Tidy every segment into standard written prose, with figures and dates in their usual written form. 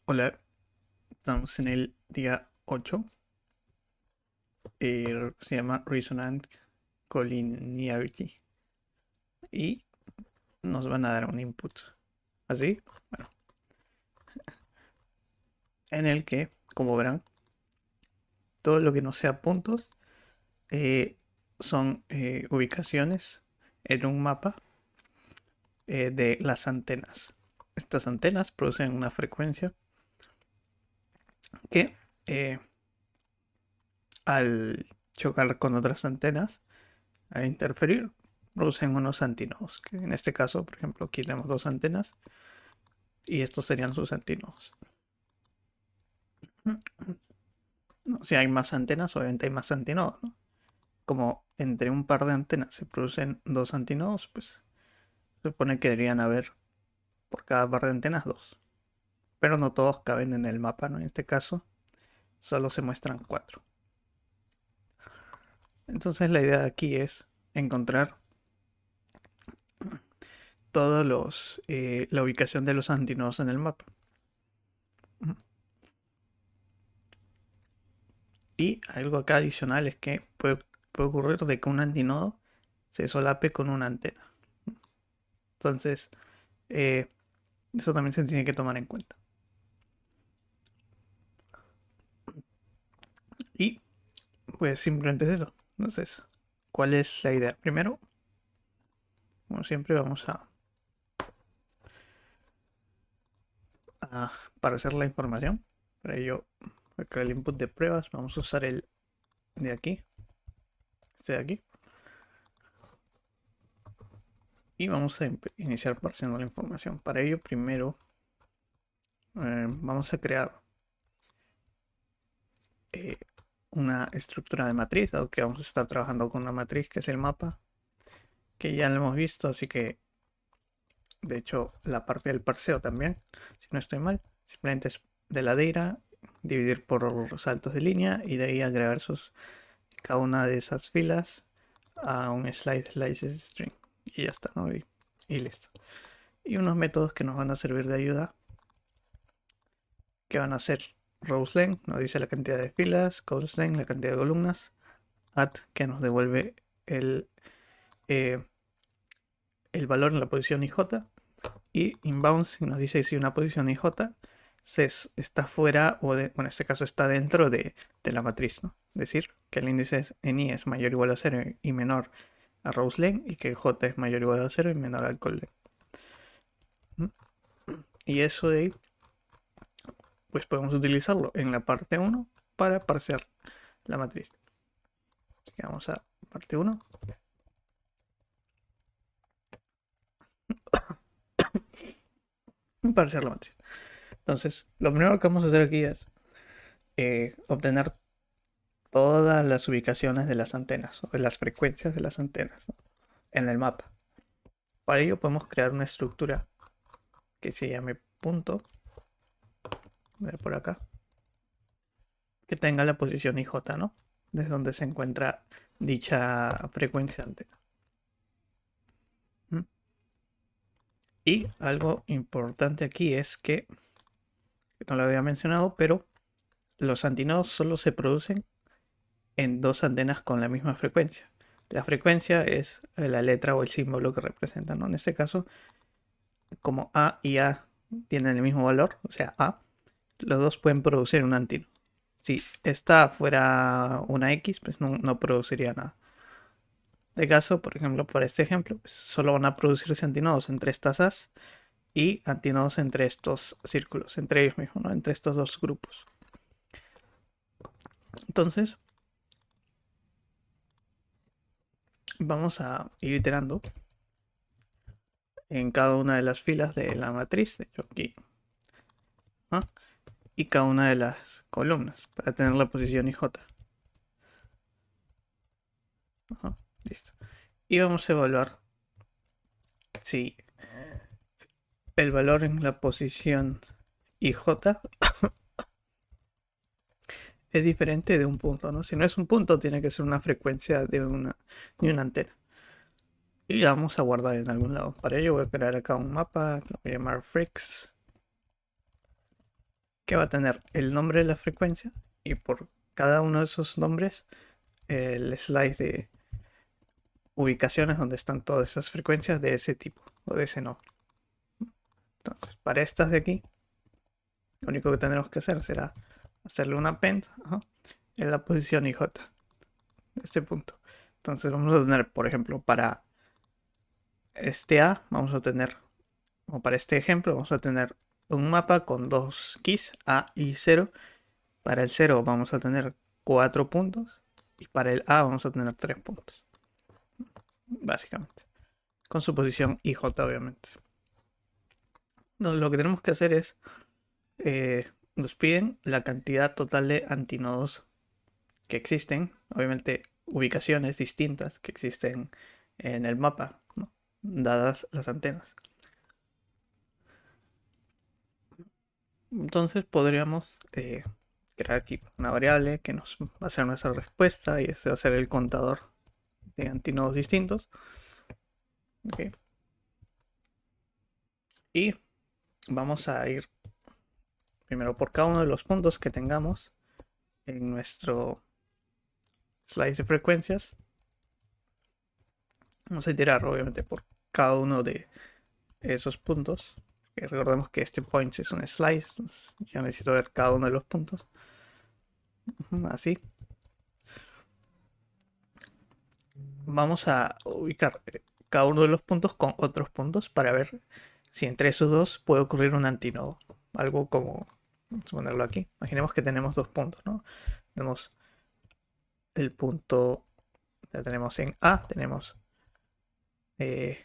Hola, estamos en el día 8. Se llama Resonant Collinearity. Y nos van a dar un input. Así, bueno, en el que, como verán, todo lo que no sea puntos eh, son ubicaciones en un mapa de las antenas. Estas antenas producen una frecuencia que al chocar con otras antenas, al interferir, producen unos antínodos. Que en este caso, por ejemplo, aquí tenemos dos antenas y estos serían sus antínodos. ¿No? Si hay más antenas, obviamente hay más antínodos, ¿no? Como entre un par de antenas se producen dos antínodos, pues se supone que deberían haber por cada par de antenas dos. Pero no todos caben en el mapa, ¿no? En este caso, solo se muestran cuatro. Entonces la idea aquí es encontrar todos la ubicación de los antínodos en el mapa. Y algo acá adicional es que puede ocurrir de que un antinodo se solape con una antena. Entonces, eh, eso también se tiene que tomar en cuenta. Y pues simplemente es eso. Entonces, ¿cuál es la idea? Primero, como siempre, vamos a parecer la información. Para ello, voy a crear el input de pruebas. Vamos a usar el de aquí, este de aquí. Y vamos a iniciar parseando la información. Para ello, primero, vamos a crear eh, una estructura de matriz, dado que vamos a estar trabajando con una matriz que es el mapa, que ya lo hemos visto, así que de hecho la parte del parseo también, si no estoy mal, simplemente es de la data, dividir por saltos de línea y de ahí agregar cada una de esas filas a un slices string y ya está, ¿no? Y listo. Y unos métodos que nos van a servir de ayuda, que van a ser rows length, nos dice la cantidad de filas, columns length, la cantidad de columnas, add, que nos devuelve eh, el valor en la posición IJ, y inbounds, que nos dice si una posición IJ está fuera o bueno, en este caso está dentro de la matriz, ¿no? Es decir, que el índice en I es mayor o igual a 0 y menor a rows length, y que J es mayor o igual a 0 y menor al call length. Y eso de ahí, pues podemos utilizarlo en la parte 1 para parsear la matriz. Así que vamos a parte 1. Parsear la matriz. Entonces, lo primero que vamos a hacer aquí es obtener todas las ubicaciones de las antenas o de las frecuencias de las antenas, ¿no? En el mapa. Para ello podemos crear una estructura que se llame punto, ver por acá, que tenga la posición IJ, ¿no? Desde donde se encuentra dicha frecuencia antena. ¿Mm? Y algo importante aquí es que no lo había mencionado, pero los antinodos solo se producen en dos antenas con la misma frecuencia. La frecuencia es la letra o el símbolo que representan, ¿no? En este caso, como A y A tienen el mismo valor, o sea, A, los dos pueden producir un antínodo. Si esta fuera una X, pues no produciría nada. De caso, por ejemplo, para este ejemplo, pues solo van a producirse antinodos entre estas As y antinodos entre estos círculos, entre ellos mismos, ¿no? Entre estos dos grupos. Entonces, vamos a ir iterando en cada una de las filas de la matriz, de hecho aquí, ¿no? Y cada una de las columnas para tener la posición IJ. Ajá, listo. Y vamos a evaluar si el valor en la posición IJ es diferente de un punto, ¿no? Si no es un punto, tiene que ser una frecuencia de una antena. Y la vamos a guardar en algún lado. Para ello voy a crear acá un mapa, lo voy a llamar Freaks. que va a tener el nombre de la frecuencia y por cada uno de esos nombres el slice de ubicaciones donde están todas esas frecuencias de ese tipo o de ese nombre. Entonces, para estas de aquí, lo único que tendremos que hacer será hacerle un append en la posición IJ de este punto. Entonces vamos a tener, por ejemplo, para este A, vamos a tener, o para este ejemplo, vamos a tener un mapa con dos keys, A y 0. Para el 0 vamos a tener 4 puntos y para el A vamos a tener 3 puntos, básicamente, con su posición IJ, obviamente. Entonces, lo que tenemos que hacer es, nos piden la cantidad total de antinodos que existen, obviamente ubicaciones distintas que existen en el mapa, ¿no? Dadas las antenas. Entonces podríamos crear aquí una variable que nos va a hacer nuestra respuesta y ese va a ser el contador de antinodos distintos. Okay. Y vamos a ir primero por cada uno de los puntos que tengamos en nuestro slice de frecuencias. Vamos a iterar obviamente por cada uno de esos puntos. Recordemos que este point es un slice, entonces yo necesito ver cada uno de los puntos. Así. Vamos a ubicar cada uno de los puntos con otros puntos para ver si entre esos dos puede ocurrir un antinodo. Algo como, vamos a ponerlo aquí. Imaginemos que tenemos dos puntos, ¿no? Tenemos el punto, ya tenemos en A, tenemos M,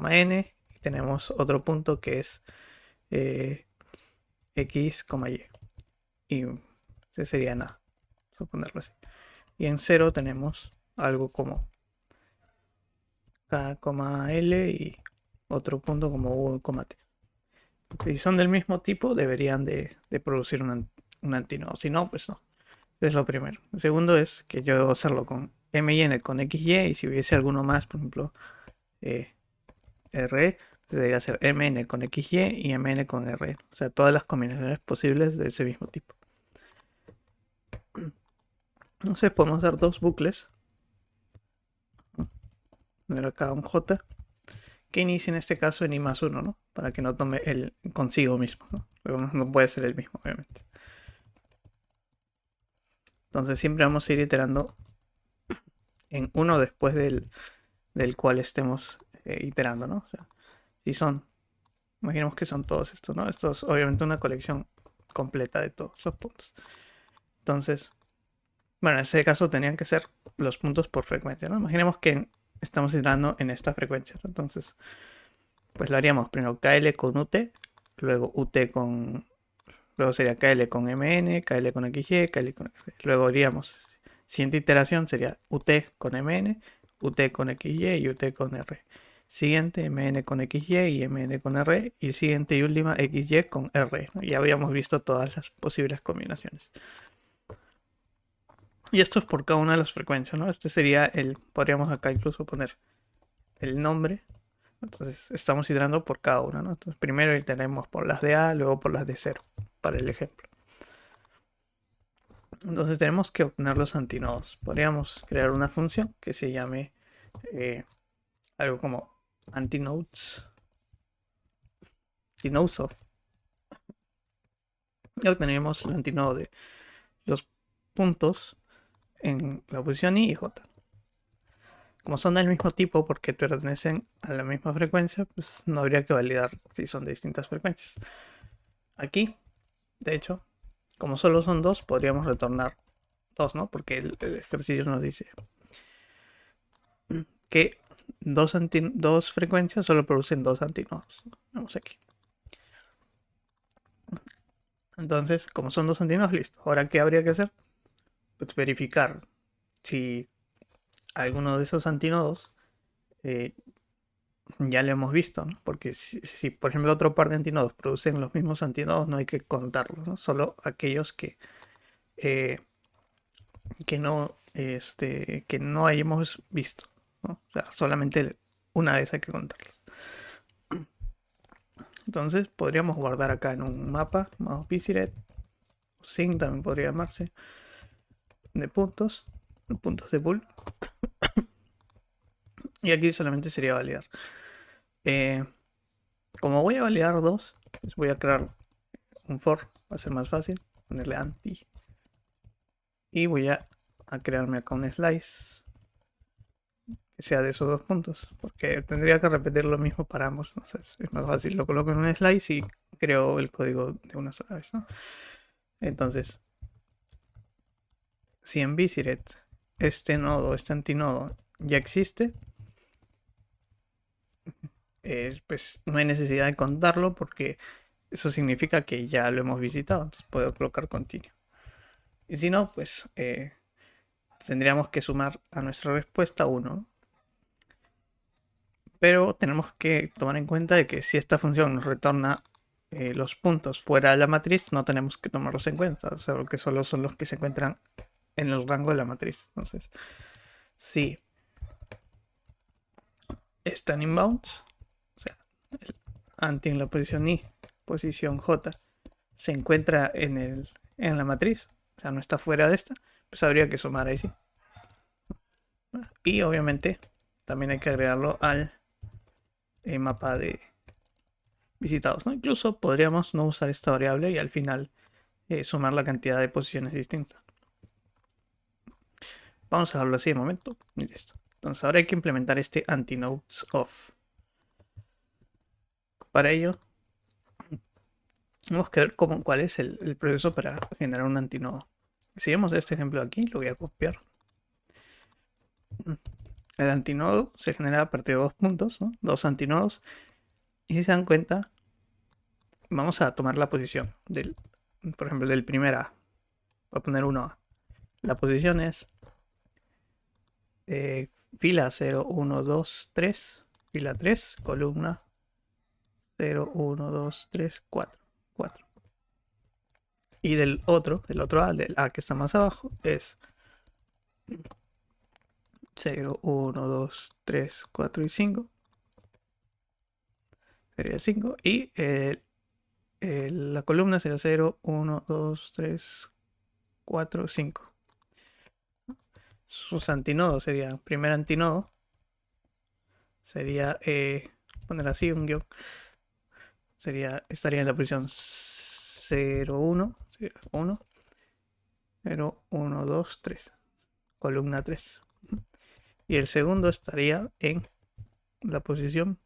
N, y tenemos otro punto que es X, Y. Y ese sería en A, vamos a ponerlo así. Y en 0 tenemos algo como K, L y otro punto como U, T. Si son del mismo tipo, deberían de producir un antinodo. Si no, pues no. Es lo primero. El segundo es que yo debo hacerlo con M y N con XY, y si hubiese alguno más, por ejemplo, RE, debería ser MN con XY y MN con RE. O sea, todas las combinaciones posibles de ese mismo tipo. Entonces podemos dar dos bucles. Poner acá un J que inicie en este caso en I más 1, ¿no? Para que no tome el consigo mismo, ¿no? Pero no puede ser el mismo, obviamente. Entonces siempre vamos a ir iterando en uno después del cual estemos iterando, ¿no? O sea, si son, imaginemos que son todos estos, ¿no? Esto es obviamente una colección completa de todos los puntos. Entonces, bueno, en ese caso tenían que ser los puntos por frecuencia, ¿no? Imaginemos que estamos iterando en esta frecuencia, ¿no? Entonces, pues lo haríamos primero KL con UT, luego UT con... Luego sería KL con MN, KL con XY, KL con XY. Luego haríamos, siguiente iteración sería UT con MN, UT con XY y UT con R. Siguiente MN con XY y MN con R. Y siguiente y última XY con R. Ya habíamos visto todas las posibles combinaciones. Y esto es por cada una de las frecuencias, ¿no? Este sería el, podríamos acá incluso poner el nombre. Entonces estamos iterando por cada una, ¿no? Entonces primero iteraremos por las de A, luego por las de 0, para el ejemplo. Entonces tenemos que obtener los antinodos. Podríamos crear una función que se llame algo como antinodes of. Y obtenemos el antinodo de los puntos en la posición I y J. Como son del mismo tipo porque pertenecen a la misma frecuencia, pues no habría que validar si son de distintas frecuencias. Aquí, de hecho, como solo son dos, podríamos retornar dos, ¿no? Porque el ejercicio nos dice que dos frecuencias solo producen dos antinodos. Vamos aquí. Entonces, como son dos antinodos, listo. Ahora, ¿qué habría que hacer? Pues verificar si alguno de esos antinodos ya lo hemos visto, ¿no? Porque si, por ejemplo, otro par de antinodos producen los mismos antinodos, no hay que contarlos, ¿no? Solo aquellos eh, que no hayamos visto, ¿no? O sea, solamente una vez hay que contarlos. Entonces podríamos guardar acá en un mapa, mouse visited, sin también podría llamarse, de puntos de pool. Y aquí solamente sería validar. Como voy a validar dos, pues voy a crear un for, va a ser más fácil, ponerle anti. Y voy a crearme acá un slice que sea de esos dos puntos, porque tendría que repetir lo mismo para ambos. Entonces es más fácil, lo coloco en un slice y creo el código de una sola vez, ¿no? Entonces, si en Visiret este nodo, este antinodo ya existe, pues no hay necesidad de contarlo porque eso significa que ya lo hemos visitado. Entonces puedo colocar continue. Y si no, pues tendríamos que sumar a nuestra respuesta 1. Pero tenemos que tomar en cuenta de que si esta función nos retorna los puntos fuera de la matriz, no tenemos que tomarlos en cuenta, o sea, porque solo son los que se encuentran en el rango de la matriz. Entonces, si están inbounds, o sea, el anti en la posición I, posición J, se encuentra en la matriz, o sea, no está fuera de esta, pues habría que sumar ahí sí. Y obviamente también hay que agregarlo al mapa de visitados, ¿no? Incluso podríamos no usar esta variable y al final sumar la cantidad de posiciones distintas. Vamos a dejarlo así de momento y listo. Entonces ahora hay que implementar este anti-nodes off. Para ello, tenemos que ver cuál es el proceso para generar un antinodo. Si vemos este ejemplo aquí, lo voy a copiar. El antinodo se genera a partir de dos puntos, ¿no? Dos antinodos. Y si se dan cuenta, vamos a tomar la posición del, por ejemplo, del primer A. Voy a poner 1A. La posición es fila 0, 1, 2, 3, fila 3, columna 0, 1, 2, 3, 4. 4. Y del otro A, del A que está más abajo, es 0, 1, 2, 3, 4 y 5. Sería 5. Y la columna sería 0, 1, 2, 3, 4, 5. Sus antinodos serían, primer antinodo sería, poner así un guión, estaría en la posición 0, 1, 1, 0, 1, 2, 3, columna 3. Y el segundo estaría en la posición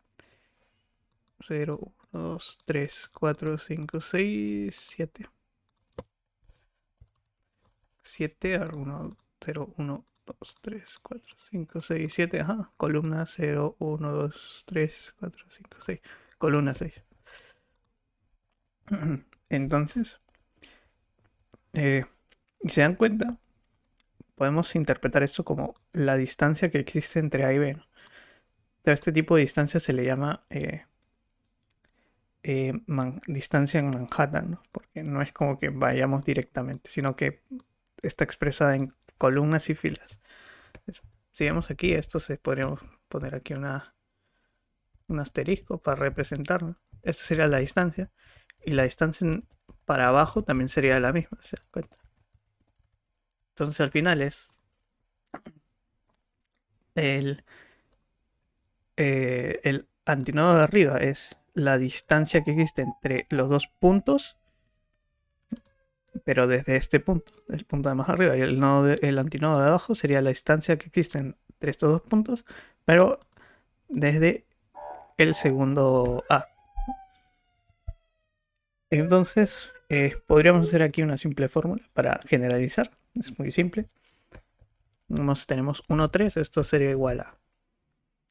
0, 1, 2, 3, 4, 5, 6, 7. 7, 1, 0, 1, 2, 3, 4, 5, 6, 7. Ajá. Columna 0, 1, 2, 3, 4, 5, 6. Columna 6. Entonces, si se dan cuenta, podemos interpretar esto como la distancia que existe entre A y B, ¿no? A este tipo de distancia se le llama distancia en Manhattan, ¿no? Porque no es como que vayamos directamente, sino que está expresada en columnas y filas. Si vemos aquí, esto se podríamos poner aquí un asterisco para representarlo. Esta sería la distancia. Y la distancia para abajo también sería la misma, ¿se dan cuenta? Entonces al final es el antinodo de arriba es la distancia que existe entre los dos puntos, pero desde este punto, el punto de más arriba, y el antinodo de abajo sería la distancia que existe entre estos dos puntos, pero desde el segundo A. Entonces, podríamos hacer aquí una simple fórmula para generalizar. Es muy simple. Tenemos 1, 3, esto sería igual a...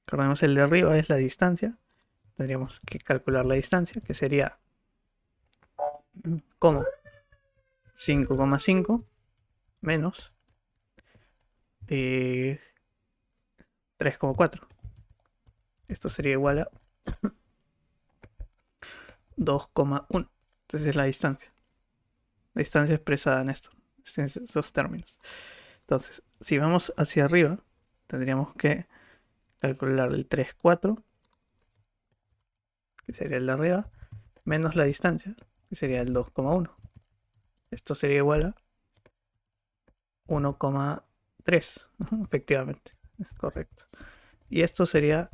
Recordemos, el de arriba es la distancia. Tendríamos que calcular la distancia, que sería como 5,5 menos 3,4. Esto sería igual a 2,1. Entonces es la distancia. La distancia expresada en estos términos. Entonces, si vamos hacia arriba, tendríamos que calcular el 3,4, que sería el de arriba, menos la distancia, que sería el 2,1. Esto sería igual a 1,3. Efectivamente, es correcto. Y esto sería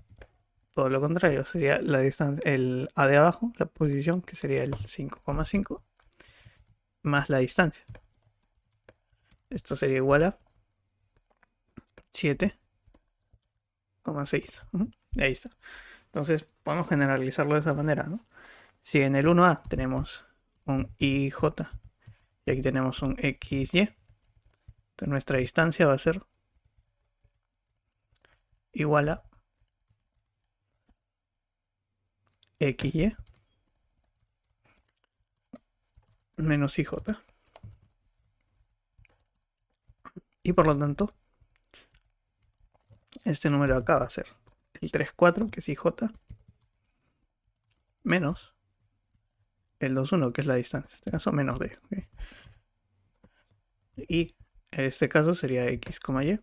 todo lo contrario, sería la distancia, el A de abajo, la posición, que sería el 5,5, más la distancia. Esto sería igual a 7,6. Ahí está. Entonces podemos generalizarlo de esa manera, ¿no? Si en el 1A tenemos un IJ y aquí tenemos un XY, entonces nuestra distancia va a ser igual a XY menos IJ. Y por lo tanto, este número acá va a ser el 3,4, que es IJ, menos el 2,1, que es la distancia. En este caso, menos D. ¿Okay? Y en este caso sería X, Y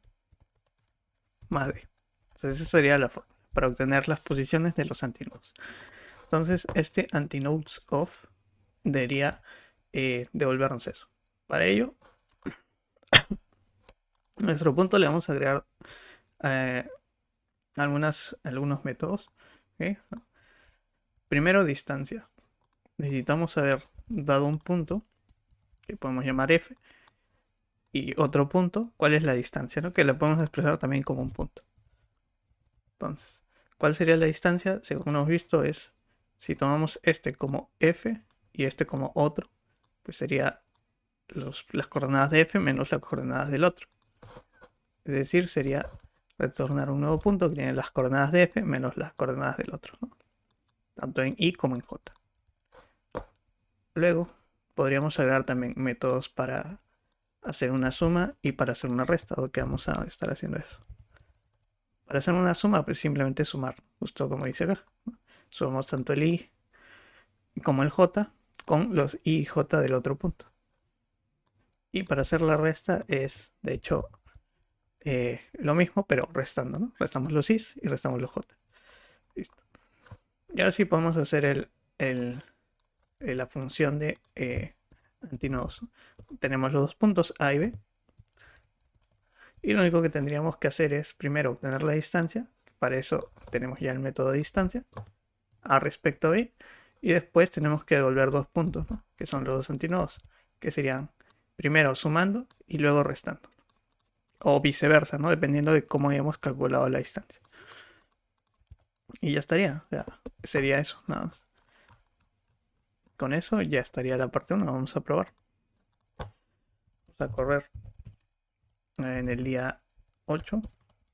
más D. Entonces esa sería la forma para obtener las posiciones de los antinodos. Entonces este antinodes of debería devolvernos eso. Para ello, a nuestro punto le vamos a agregar algunos métodos. ¿Okay? Primero, distancia. Necesitamos haber dado un punto que podemos llamar f y otro punto, ¿cuál es la distancia? ¿No? Que la podemos expresar también como un punto. Entonces, ¿cuál sería la distancia? Según hemos visto es, si tomamos este como f y este como otro, pues sería las coordenadas de f menos las coordenadas del otro. Es decir, sería retornar un nuevo punto que tiene las coordenadas de f menos las coordenadas del otro, ¿no? Tanto en y como en j. Luego, podríamos agregar también métodos para hacer una suma y para hacer una resta, o que vamos a estar haciendo eso. Para hacer una suma, pues simplemente sumar, justo como dice acá. Sumamos tanto el i como el j con los i y j del otro punto. Y para hacer la resta es, de hecho, lo mismo, pero restando, ¿no? Restamos los i's y restamos los j. Listo. Y ahora sí podemos hacer la función de antinodos. Tenemos los dos puntos A y B. Y lo único que tendríamos que hacer es primero obtener la distancia. Para eso tenemos ya el método de distancia. A respecto a B. Y después tenemos que devolver dos puntos, ¿no? Que son los dos antinodos. Que serían primero sumando y luego restando. O viceversa, ¿no? Dependiendo de cómo hayamos calculado la distancia. Y ya estaría. O sea, sería eso, nada más. Con eso ya estaría la parte 1. Vamos a probar. Vamos a correr en el día 8,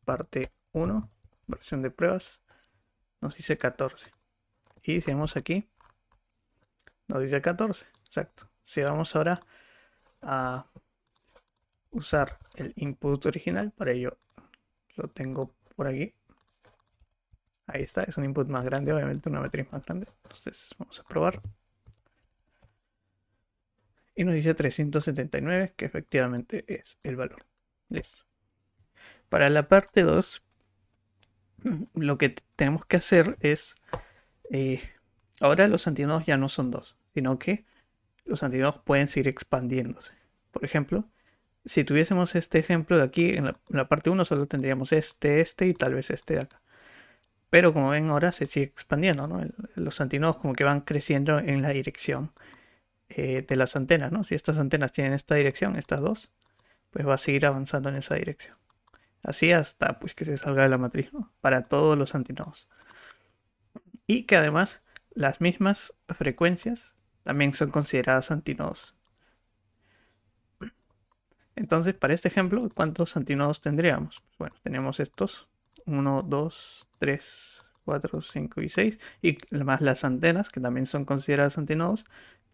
parte 1, versión de pruebas. Nos dice 14. Y si vamos aquí, nos dice 14. Exacto. Si vamos ahora a usar el input original, para ello lo tengo por aquí. Ahí está, es un input más grande, obviamente una matriz más grande. Entonces vamos a probar. Y nos dice 379, que efectivamente es el valor. Listo. Para la parte 2, lo que tenemos que hacer es, ahora los antinodos ya no son dos, sino que los antinodos pueden seguir expandiéndose. Por ejemplo, si tuviésemos este ejemplo de aquí, en la parte 1 solo tendríamos este y tal vez este de acá. Pero como ven ahora se sigue expandiendo, ¿no? Los antinodos como que van creciendo en la dirección de las antenas, ¿no? Si estas antenas tienen esta dirección, estas dos, pues va a seguir avanzando en esa dirección. Así hasta pues que se salga de la matriz, ¿no? Para todos los antinodos. Y que además las mismas frecuencias también son consideradas antinodos. Entonces, para este ejemplo, ¿cuántos antinodos tendríamos? Bueno, tenemos estos. 1, 2, 3, 4, 5 y 6. Y más las antenas, que también son consideradas antinodos,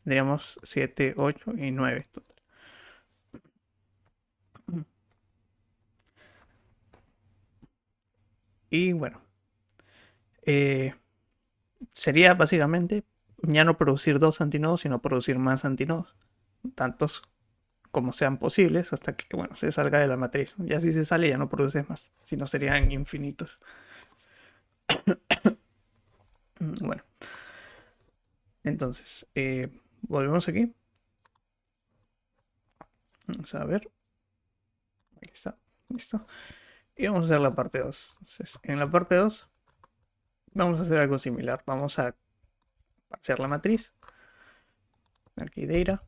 tendríamos 7, 8 y 9 total. Y bueno, sería básicamente ya no producir dos antinodos, sino producir más antinodos. Tantos como sean posibles hasta que, bueno, se salga de la matriz. Ya si se sale ya no produces más, si no serían infinitos. Bueno, Entonces, volvemos aquí. Vamos a ver. Aquí está. Listo. Y vamos a hacer la parte 2. Entonces, en la parte 2 vamos a hacer algo similar. Vamos a hacer la matriz. Aquí data.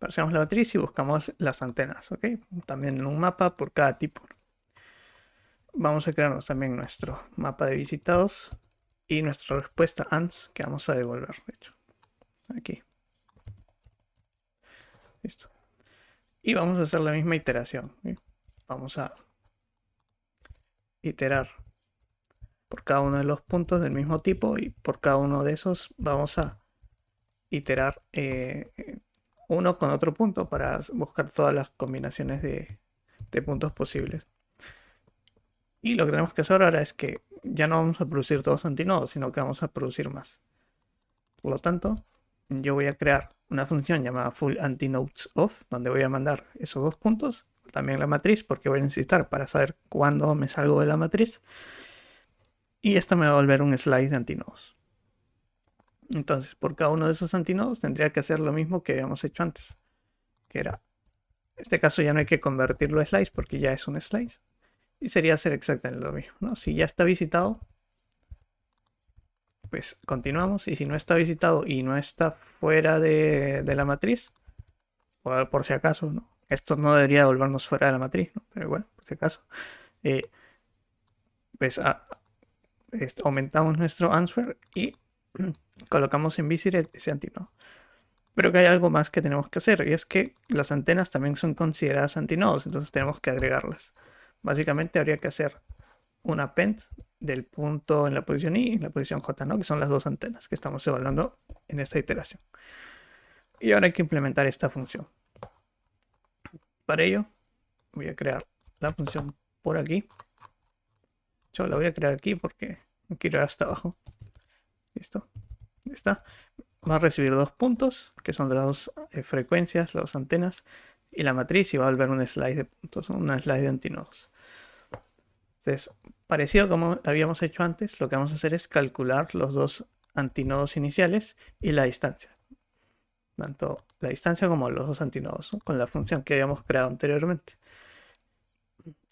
Parseamos la matriz y buscamos las antenas, ¿ok? También en un mapa por cada tipo. Vamos a crearnos también nuestro mapa de visitados y nuestra respuesta ANS que vamos a devolver, de hecho. Aquí. Listo. Y vamos a hacer la misma iteración. ¿Sí? Vamos a iterar por cada uno de los puntos del mismo tipo y por cada uno de esos vamos a iterar uno con otro punto para buscar todas las combinaciones de puntos posibles. Y lo que tenemos que hacer ahora es que ya no vamos a producir todos antinodos, sino que vamos a producir más. Por lo tanto, yo voy a crear una función llamada full_antinodesof, donde voy a mandar esos dos puntos, también la matriz, porque voy a necesitar para saber cuándo me salgo de la matriz. Y esta me va a volver un slice de antinodos. Entonces, por cada uno de esos antinodos tendría que hacer lo mismo que habíamos hecho antes, que era, en este caso ya no hay que convertirlo a slice porque ya es un slice. Y sería hacer exactamente lo mismo, ¿no? Si ya está visitado, pues continuamos. Y si no está visitado y no está fuera de la matriz, por si acaso, ¿no? Esto no debería volvernos fuera de la matriz, ¿no? Pero igual, por si acaso. Pues aumentamos nuestro answer y colocamos en visited ese antinodo. Pero que hay algo más que tenemos que hacer, y es que las antenas también son consideradas antinodos, entonces tenemos que agregarlas. Básicamente habría que hacer un append del punto en la posición I y en la posición J, ¿no? Que son las dos antenas que estamos evaluando en esta iteración. Y ahora hay que implementar esta función. Para ello, voy a crear la función por aquí. Yo la voy a crear aquí porque no quiero ir hasta abajo. Listo. Está. Va a recibir dos puntos, que son de las dos frecuencias, las dos antenas, y la matriz, y va a volver un slide de puntos, una slide de antinodos. Entonces, parecido como habíamos hecho antes, lo que vamos a hacer es calcular los dos antinodos iniciales y la distancia. Tanto la distancia como los dos antinodos, ¿no? Con la función que habíamos creado anteriormente.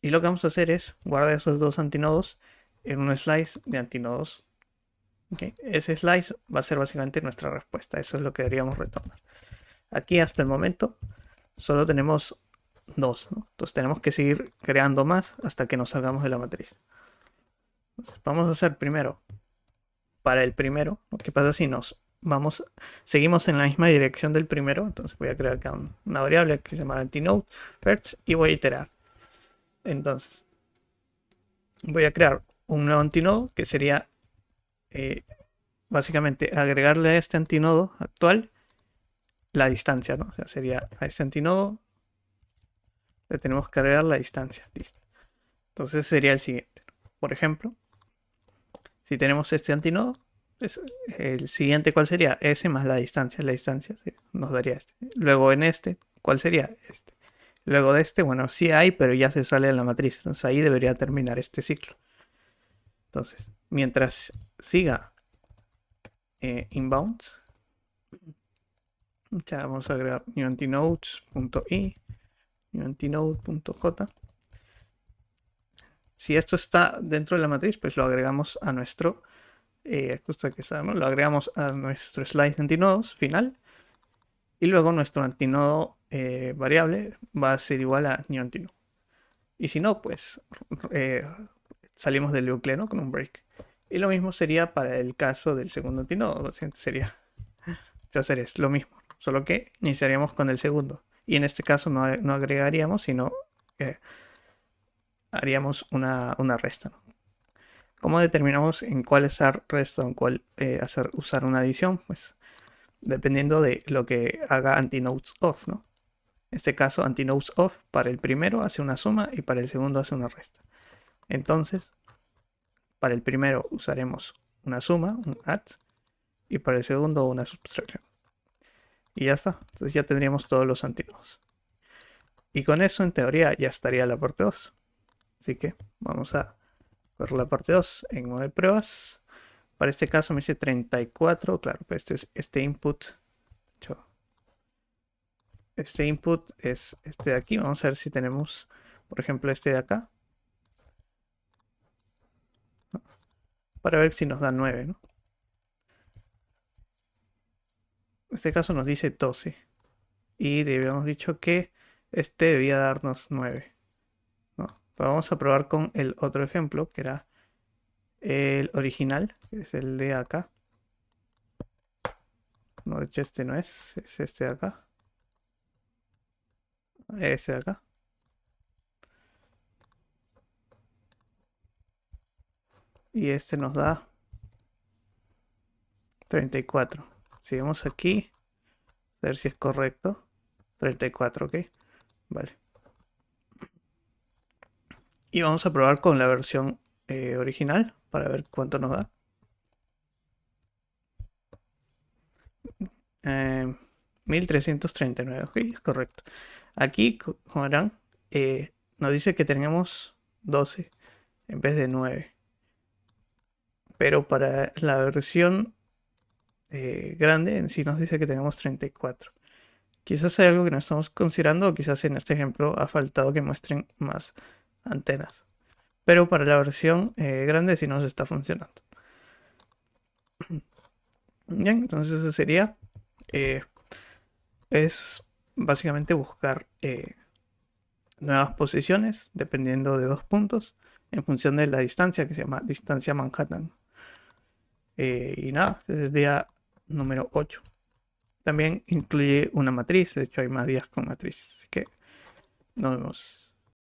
Y lo que vamos a hacer es guardar esos dos antinodos en un slice de antinodos. ¿Okay? Ese slice va a ser básicamente nuestra respuesta. Eso es lo que deberíamos retornar. Aquí hasta el momento solo tenemos dos, ¿no? Entonces tenemos que seguir creando más hasta que nos salgamos de la matriz. Entonces, vamos a hacer primero para el primero. ¿Qué pasa si seguimos en la misma dirección del primero? Entonces voy a crear acá una variable que se llama antinode first y voy a iterar. Entonces voy a crear un nuevo antinodo que sería básicamente agregarle a este antinodo actual la distancia, ¿no? O sea, sería a este antinodo le tenemos que agregar la distancia. Listo. Entonces sería el siguiente. Por ejemplo, si tenemos este antinodo, el siguiente, ¿cuál sería? S más la distancia. La distancia nos daría este. Luego en este, ¿cuál sería? Este. Luego de este, bueno, sí hay, pero ya se sale de la matriz. Entonces ahí debería terminar este ciclo. Entonces, mientras siga inbounds, ya vamos a agregar newAntinodes.i, newAntinode.j. Si esto está dentro de la matriz, pues lo agregamos a nuestro justo aquí está, ¿no? Lo agregamos a nuestro slice de antinodos final y luego nuestro antinodo variable va a ser igual a newAntinode. Y si no, pues salimos del bucle, ¿no? Con un break. Y lo mismo sería para el caso del segundo antinodo. Sería hacer lo mismo, solo que iniciaríamos con el segundo. Y en este caso no agregaríamos, sino haríamos una resta, ¿no? ¿Cómo determinamos en cuál usar resta o en cuál usar una adición? Pues dependiendo de lo que haga antinodesof, ¿no? En este caso, antinodesof para el primero hace una suma y para el segundo hace una resta. Entonces, para el primero usaremos una suma, un add, y para el segundo una subtracción. Y ya está. Entonces ya tendríamos todos los antinodos. Y con eso, en teoría, ya estaría la parte 2. Así que vamos a correr la parte 2 en modo de pruebas. Para este caso me dice 34, claro, pues este input. Este input es este de aquí. Vamos a ver si tenemos, por ejemplo, este de acá. Para ver si nos da 9, ¿no? En este caso nos dice 12. Y habíamos dicho que este debía darnos 9, ¿no? Pero vamos a probar con el otro ejemplo, que era el original, que es el de acá. No, de hecho este no es este de acá. Este de acá. Y este nos da 34. Si vemos aquí, a ver si es correcto. 34, ok. Vale. Y vamos a probar con la versión original para ver cuánto nos da. 1339, ok, es correcto. Aquí, como verán, nos dice que tenemos 12 en vez de 9. Pero para la versión grande en sí nos dice que tenemos 34. Quizás hay algo que no estamos considerando, o quizás en este ejemplo ha faltado que muestren más antenas. Pero para la versión grande sí nos está funcionando. Bien, entonces eso sería. Es básicamente buscar nuevas posiciones dependiendo de 2 puntos en función de la distancia que se llama distancia Manhattan. Y nada, ese es el día número 8. También incluye una matriz, de hecho hay más días con matriz, así que nos vemos.